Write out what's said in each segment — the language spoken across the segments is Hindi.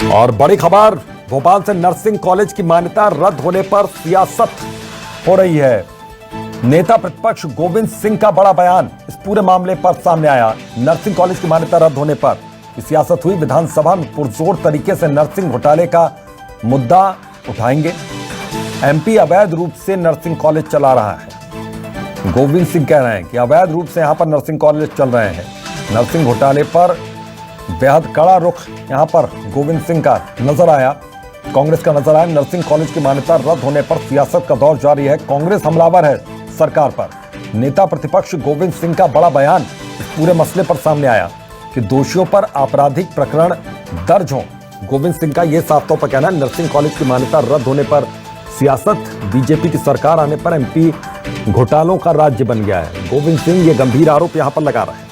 और बड़ी खबर, भोपाल से नर्सिंग कॉलेज की मान्यता रद्द होने पर सियासत हो रही है। नेता प्रतिपक्ष गोविंद सिंह का बड़ा बयान इस पूरे मामले पर सामने आया। नर्सिंग कॉलेज की मान्यता रद्द होने पर सियासत हुई। विधानसभा में पुरजोर तरीके से नर्सिंग घोटाले का मुद्दा उठाएंगे। एमपी अवैध रूप से नर्सिंग कॉलेज चला रहा है। गोविंद सिंह कह रहे हैं कि अवैध रूप से यहां पर नर्सिंग कॉलेज चल रहे हैं। नर्सिंग घोटाले पर बेहद कड़ा रुख यहां पर गोविंद सिंह का नजर आया, कांग्रेस का नजर आया। नर्सिंग कॉलेज की मान्यता रद्द होने पर सियासत का दौर जारी है। कांग्रेस हमलावर है सरकार पर। नेता प्रतिपक्ष गोविंद सिंह का बड़ा बयान इस पूरे मसले पर सामने आया कि दोषियों पर आपराधिक प्रकरण दर्ज हो। गोविंद सिंह का यह साफ तौर पर कहना है, नर्सिंग कॉलेज की मान्यता रद्द होने पर सियासत, बीजेपी की सरकार आने पर एमपी घोटालों का राज्य बन गया है। गोविंद सिंह ये गंभीर आरोप यहां पर लगा रहे हैं।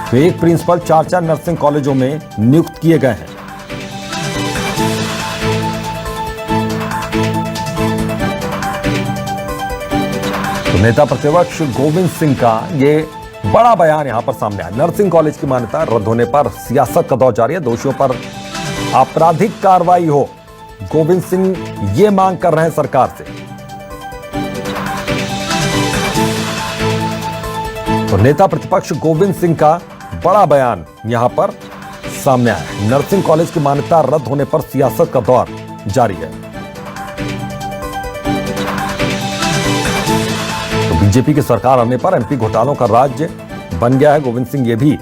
तो एक प्रिंसिपल 4 नर्सिंग कॉलेजों में नियुक्त किए गए हैं। तो नेता प्रतिपक्ष गोविंद सिंह का ये बड़ा बयान यहां पर सामने आया। नर्सिंग कॉलेज की मान्यता रद्द होने पर सियासत का दौर जारी है। दोषियों पर आपराधिक कार्रवाई हो, गोविंद सिंह ये मांग कर रहे हैं सरकार से। तो नेता प्रतिपक्ष गोविंद सिंह का बड़ा बयान यहां पर सामने आया है। नर्सिंग कॉलेज की मान्यता रद्द होने पर सियासत का दौर जारी है। तो बीजेपी की सरकार आने पर एमपी घोटालों का राज्य बन गया है। गोविंद सिंह ये भी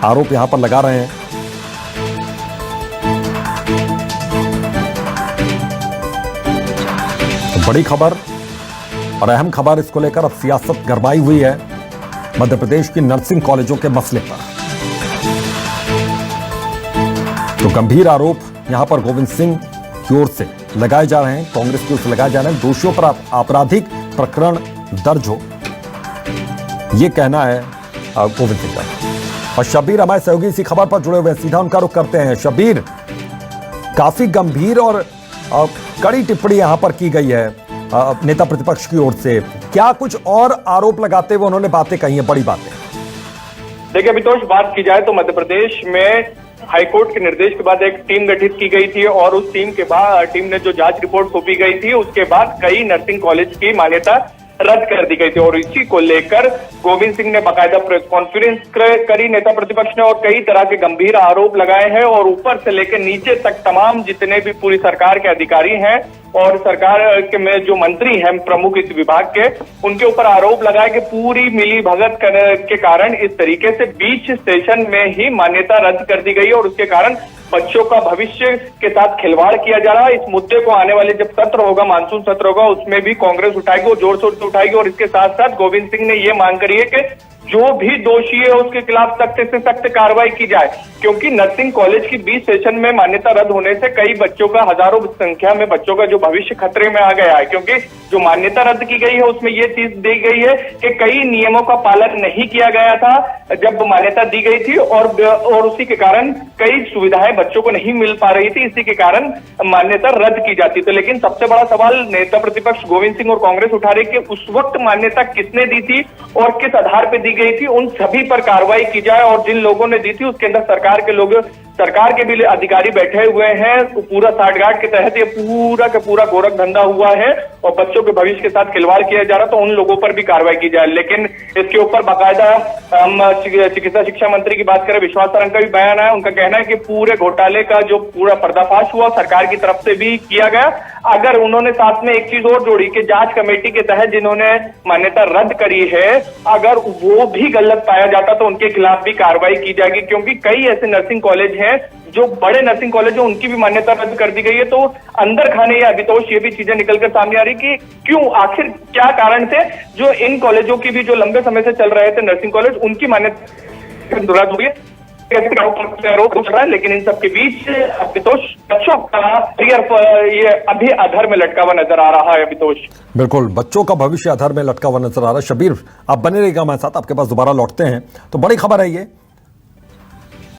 आरोप यहां पर लगा रहे हैं। तो बड़ी खबर और अहम खबर, इसको लेकर अब सियासत गरमाई हुई है मध्य प्रदेश की नर्सिंग कॉलेजों के मसले पर। तो गंभीर आरोप यहां पर गोविंद सिंह की ओर से लगाए जा रहे हैं, कांग्रेस की ओर से लगाए जा रहे हैं। दोषियों पर आपराधिक प्रकरण दर्ज हो, यह कहना है गोविंद सिंह का। और शब्बीर हमारे सहयोगी इसी खबर पर जुड़े हुए हैं, सीधा उनका रुख करते हैं। शब्बीर, काफी गंभीर और कड़ी टिप्पणी यहां पर की गई है नेता प्रतिपक्ष की ओर से। क्या कुछ और आरोप लगाते हुए उन्होंने बातें कही हैं, बड़ी बातें? देखिए अभितोष, बात की जाए तो मध्य प्रदेश में हाईकोर्ट के निर्देश के बाद एक टीम गठित की गई थी और उस टीम ने जो जांच रिपोर्ट सौंपी गई थी, उसके बाद कई नर्सिंग कॉलेज की मान्यता रद्द कर दी गई थी। और इसी को लेकर गोविंद सिंह ने बाकायदा प्रेस कॉन्फ्रेंस करी नेता प्रतिपक्ष ने, और कई तरह के गंभीर आरोप लगाए हैं। और ऊपर से लेकर नीचे तक तमाम जितने भी पूरी सरकार के अधिकारी हैं और सरकार के में जो मंत्री हैं प्रमुख इस विभाग के, उनके ऊपर आरोप लगाए कि पूरी मिली भगत के कारण इस तरीके से बीच सेशन में ही मान्यता रद्द कर दी गई और उसके कारण बच्चों का भविष्य के साथ खिलवाड़ किया जा रहा है। इस मुद्दे को आने वाले जब सत्र होगा, मानसून सत्र होगा, उसमें भी कांग्रेस उठाएगी और जोर शोर से उठाएगी। और इसके साथ साथ गोविंद सिंह ने ये मांग करी है कि जो भी दोषी है उसके खिलाफ सख्त से सख्त कार्रवाई की जाए, क्योंकि नर्सिंग कॉलेज की 20 सेशन में मान्यता रद्द होने से कई बच्चों का, हजारों संख्या में बच्चों का जो भविष्य खतरे में आ गया है। क्योंकि जो मान्यता रद्द की गई है उसमें यह चीज दी गई है कि कई नियमों का पालन नहीं किया गया था जब मान्यता दी गई थी और उसी के कारण कई सुविधाएं बच्चों को नहीं मिल पा रही थी, इसी के कारण मान्यता रद्द की जाती। तो लेकिन सबसे बड़ा सवाल नेता प्रतिपक्ष गोविंद सिंह और कांग्रेस उठा रहे कि उस वक्त मान्यता किसने दी थी और किस आधार पर दी गई थी, उन सभी पर कार्रवाई की जाए। और जिन लोगों ने दी थी उसके अंदर सरकार के लोग, सरकार के भी अधिकारी बैठे हुए हैं। तो पूरा साठगांठ के तहत ये पूरा का पूरा गोरख धंधा हुआ है और बच्चों के भविष्य के साथ खिलवाड़ किया जा रहा, तो उन लोगों पर भी कार्रवाई की जाए। लेकिन इसके ऊपर बाकायदा हम चिकित्सा शिक्षा मंत्री की बात करें, विश्वास सारंग का भी बयान आया। उनका कहना है कि पूरे घोटाले का जो पूरा पर्दाफाश हुआ सरकार की तरफ से भी किया गया। अगर उन्होंने साथ में एक चीज और जोड़ी कि जांच कमेटी के तहत जिन्होंने मान्यता रद्द करी है, अगर वो भी गलत पाया जाता तो उनके खिलाफ भी कार्रवाई की जाएगी। क्योंकि कई ऐसे नर्सिंग कॉलेज हैं जो बड़े नर्सिंग कॉलेज है, उनकी भी मान्यता रद्द कर दी गई है। तो अंदर खाने या अभितोष ये भी चीजें निकलकर सामने आ रही कि क्यों, आखिर क्या कारण थे जो इन कॉलेजों की भी जो लंबे समय से चल रहे थे नर्सिंग कॉलेज, उनकी मान्यता रद्द हुई है। आरोप उठ रहा है, लेकिन इन सबके बीच अभितोष बच्चों का ये अभी अधर में लटका हुआ नजर आ रहा है। अभितोष, बिल्कुल बच्चों का भविष्य अधर में लटका हुआ नजर आ रहा है। शब्बीर, आप बने रहिएगा हमारे साथ, आपके पास दोबारा लौटते हैं। तो बड़ी खबर है ये